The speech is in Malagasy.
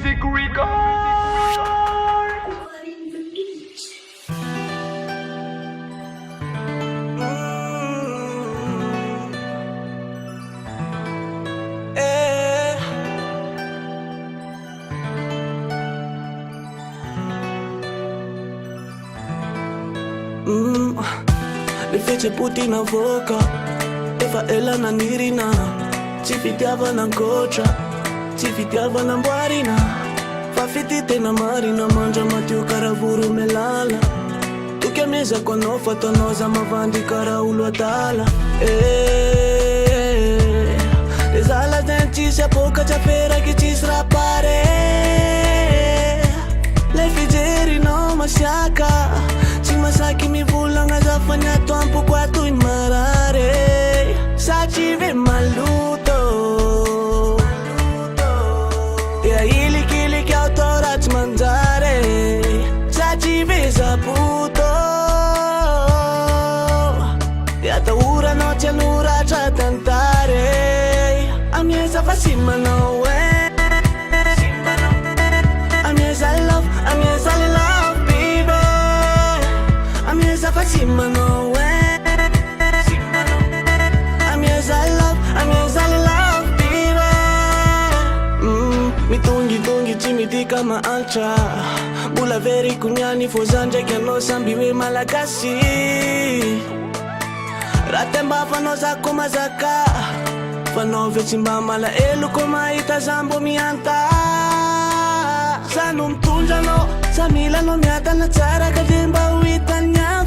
Music Record. Le fece puti na voca e fa ela na nirina. Ci fitiava na cocia, ci fitiava na mbuarina. Fa fitite na marina, mangia matiu caravuru melala. Tu che mesa quando ho fatto nosa ma vandi cara ulo atala. Les alas denti se poca c'è pera che ci strappare. Le figeri no ma siaka. Masaki mi vulang azafanya tuampu kwa tu imarare. Sachive maluto ya ili kili ki autorat mangiare. Sachive saputo ya taura no c'è l'ura c'è tantare. A mia sa fasima no way. A mia sa love, a mia sa love. Fatima no way. I'm yours I love, baby. Mi tungi timidi kama alcha. Bula veri kunyani fozanja kiano sambiwe malagasi. Ratemba fano zako mazaka. Fano vechimba mala elu koma ita zambo mianta. Sanum tunjano, samila no miata na tsara kadimba uitanya.